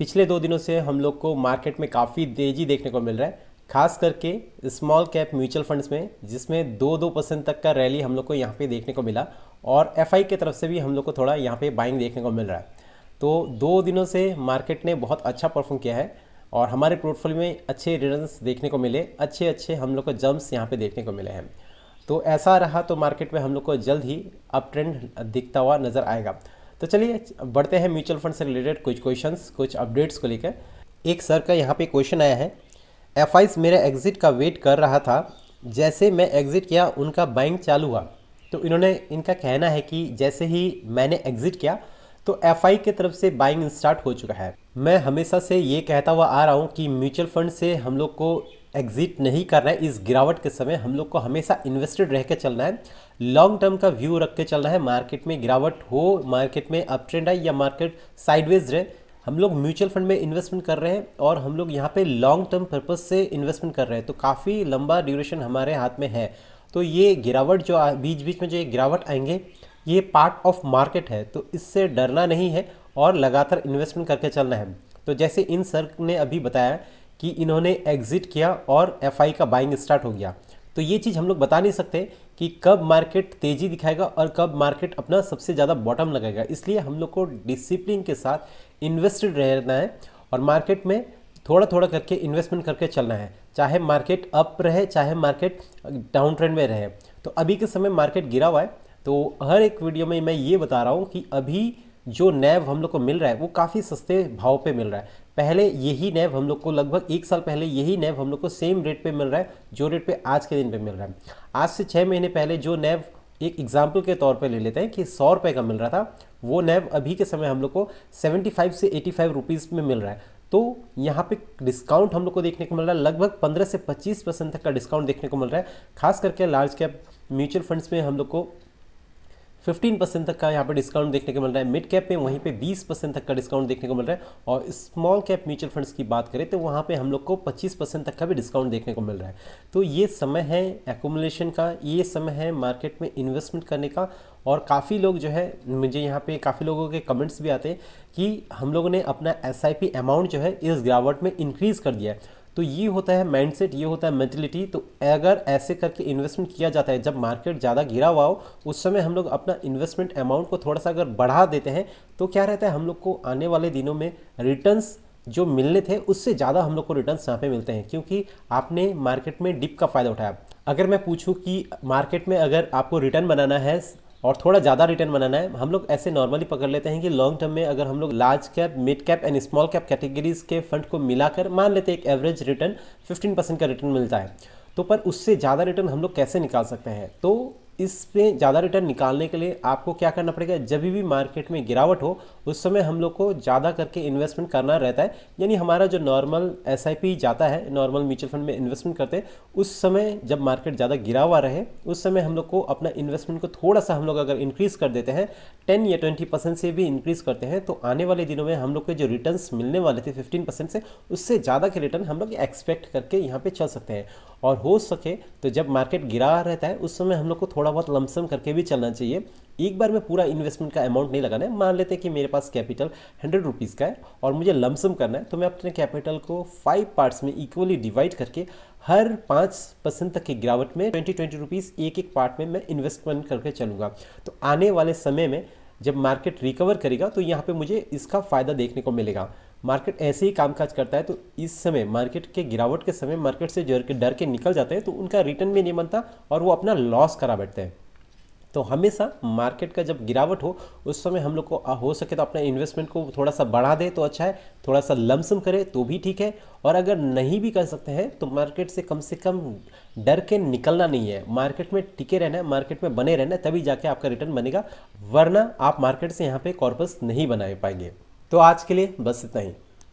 पिछले 2 दिनों से हम लोग को मार्केट में काफ़ी तेज़ी देखने को मिल रहा है, खास करके स्मॉल कैप म्यूचुअल फंड्स में, जिसमें 2-2% तक का रैली हम लोग को यहाँ पे देखने को मिला। और एफआई की तरफ से भी हम लोग को थोड़ा यहाँ पे बाइंग देखने को मिल रहा है। तो 2 दिनों से मार्केट ने बहुत अच्छा परफॉर्म किया है और हमारे पोर्टफोलियो में अच्छे रिटर्न्स देखने को मिले, अच्छे अच्छे हम लोग को जंप्स यहाँ पे देखने को मिले हैं। तो ऐसा रहा तो मार्केट में हम लोग को जल्द ही अप ट्रेंड दिखता हुआ नज़र आएगा। तो चलिए बढ़ते हैं म्यूचुअल फंड से रिलेटेड कुछ क्वेश्चंस, कुछ अपडेट्स को लेकर। एक सर का यहाँ पे क्वेश्चन आया है, एफआईस मेरे एग्जिट का वेट कर रहा था, जैसे मैं एग्जिट किया उनका बाइंग चालू हुआ। तो इनका कहना है कि जैसे ही मैंने एग्जिट किया तो एफआई की तरफ से बाइंग स्टार्ट हो चुका है। मैं हमेशा से ये कहता हुआ आ रहा हूँ कि म्यूचुअल फंड से हम लोग को एग्जिट नहीं करना है। इस गिरावट के समय हम लोग को हमेशा इन्वेस्टेड रह के चलना है, लॉन्ग टर्म का व्यू रख के चलना है। मार्केट में गिरावट हो, मार्केट में अप ट्रेंड आए या मार्केट साइडवेज रहे, हम लोग म्यूचुअल फंड में इन्वेस्टमेंट कर रहे हैं और हम लोग यहाँ पे लॉन्ग टर्म पर्पज से इन्वेस्टमेंट कर रहे हैं। तो काफ़ी लंबा ड्यूरेशन हमारे हाथ में है। तो ये गिरावट जो बीच बीच में जो ये गिरावट आएंगे, ये पार्ट ऑफ मार्केट है, तो इससे डरना नहीं है और लगातार इन्वेस्टमेंट करके चलना है। तो जैसे इन सर ने अभी बताया कि इन्होंने एग्जिट किया और एफआई का बाइंग स्टार्ट हो गया, तो ये चीज़ हम लोग बता नहीं सकते कि कब मार्केट तेज़ी दिखाएगा और कब मार्केट अपना सबसे ज़्यादा बॉटम लगाएगा। इसलिए हम लोग को डिसिप्लिन के साथ इन्वेस्टेड रहना है और मार्केट में थोड़ा थोड़ा करके इन्वेस्टमेंट करके चलना है, चाहे मार्केट अप रहे चाहे मार्केट डाउन ट्रेंड में रहे। तो अभी के समय मार्केट गिरा हुआ है, तो हर एक वीडियो में मैं ये बता रहा हूँ कि अभी जो नैव हम लोग को मिल रहा है वो काफ़ी सस्ते भाव पे मिल रहा है। पहले यही नैव हम लोग को लगभग 1 साल पहले यही नैव हम लोग को सेम रेट पे मिल रहा है जो रेट पे आज के दिन पे मिल रहा है। आज से 6 महीने पहले जो नैव, एक एग्जाम्पल के तौर पे ले लेते हैं कि 100 रुपये का मिल रहा था, वो नैव अभी के समय हम लोग को 75 से 85 रुपीज़ में मिल रहा है। तो यहाँ पे डिस्काउंट हम लोग को देखने को मिल रहा है, लगभग 15 से 25% तक का डिस्काउंट देखने को मिल रहा है। खास करके लार्ज कैप म्यूचुअल फंड्स में हम लोग को 15% तक का यहाँ पे डिस्काउंट देखने को मिल रहा है, मिड कैप में वहीं पे 20% तक का डिस्काउंट देखने को मिल रहा है, और स्मॉल कैप म्यूचुअल फंड्स की बात करें तो वहाँ पे हम लोग को 25% तक का भी डिस्काउंट देखने को मिल रहा है। तो ये समय है एक्यूमुलेशन का, ये समय है मार्केट में इन्वेस्टमेंट करने का। और काफ़ी लोग जो है, मुझे यहाँ पे काफ़ी लोगों के कमेंट्स भी आते हैं कि हम लोगों ने अपना SIP अमाउंट जो है इस गिरावट में इंक्रीज़ कर दिया है। तो ये होता है माइंडसेट, ये होता है मेंटलिटी। तो अगर ऐसे करके इन्वेस्टमेंट किया जाता है, जब मार्केट ज़्यादा गिरा हुआ हो उस समय हम लोग अपना इन्वेस्टमेंट अमाउंट को थोड़ा सा अगर बढ़ा देते हैं, तो क्या रहता है, हम लोग को आने वाले दिनों में रिटर्न्स जो मिलने थे उससे ज़्यादा हम लोग को रिटर्न्स यहाँ पे मिलते हैं, क्योंकि आपने मार्केट में डिप का फ़ायदा उठाया। अगर मैं पूछूं कि मार्केट में अगर आपको रिटर्न बनाना है और थोड़ा ज़्यादा रिटर्न बनाना है, हम लोग ऐसे नॉर्मली पकड़ लेते हैं कि लॉन्ग टर्म में अगर हम लोग large cap, mid cap and small cap categories के फंड को मिलाकर मान लेते हैं एक एवरेज रिटर्न 15% का रिटर्न मिलता है, तो पर उससे ज़्यादा रिटर्न हम लोग कैसे निकाल सकते हैं। तो इसमें ज़्यादा रिटर्न निकालने के लिए आपको क्या करना पड़ेगा, जब भी मार्केट में गिरावट हो उस समय हम लोग को ज़्यादा करके इन्वेस्टमेंट करना रहता है। यानी हमारा जो नॉर्मल SIP जाता है, नॉर्मल म्यूचुअल फंड में इन्वेस्टमेंट करते हैं, उस समय जब मार्केट ज़्यादा गिरा हुआ रहे उस समय हम लोग को अपना इन्वेस्टमेंट को थोड़ा सा हम लोग अगर इंक्रीज़ कर देते हैं, 10 या 20% से भी इंक्रीज़ करते हैं, तो आने वाले दिनों में हम लोग के जो रिटर्न्स मिलने वाले थे 15% से, उससे ज़्यादा के रिटर्न हम लोग एक्सपेक्ट करके यहाँ पे चल सकते हैं। और हो सके तो जब मार्केट गिरा रहता है उस समय हम लोग को थोड़ा बहुत लमसम करके भी चलना चाहिए। एक बार में पूरा इन्वेस्टमेंट का अमाउंट नहीं लगाना है। मान लेते हैं कि मेरे पास कैपिटल 100 रुपीज़ का है और मुझे लमसम करना है, तो मैं अपने कैपिटल को 5 पार्ट्स में इक्वली डिवाइड करके हर 5% तक की गिरावट में 20 रुपीज़ एक एक पार्ट में मैं इन्वेस्टमेंट करके चलूँगा। तो आने वाले समय में जब मार्केट रिकवर करेगा तो यहाँ पे मुझे इसका फ़ायदा देखने को मिलेगा। मार्केट ऐसे ही कामकाज करता है, तो इस समय मार्केट के गिरावट के समय मार्केट से डर के निकल जाते हैं, तो उनका रिटर्न भी नहीं बनता और वो अपना लॉस करा बैठते हैं। तो हमेशा मार्केट का जब गिरावट हो उस समय हम लोग को हो सके तो अपना इन्वेस्टमेंट को थोड़ा सा बढ़ा दे तो अच्छा है, थोड़ा सा लमसम करे तो भी ठीक है, और अगर नहीं भी कर सकते हैं तो मार्केट से कम डर के निकलना नहीं है, मार्केट में टिके रहना है, मार्केट में बने रहना है, तभी जाके आपका रिटर्न बनेगा, वरना आप मार्केट से यहाँ पे कॉर्पस नहीं बना पाएंगे। तो आज के लिए बस इतना ही।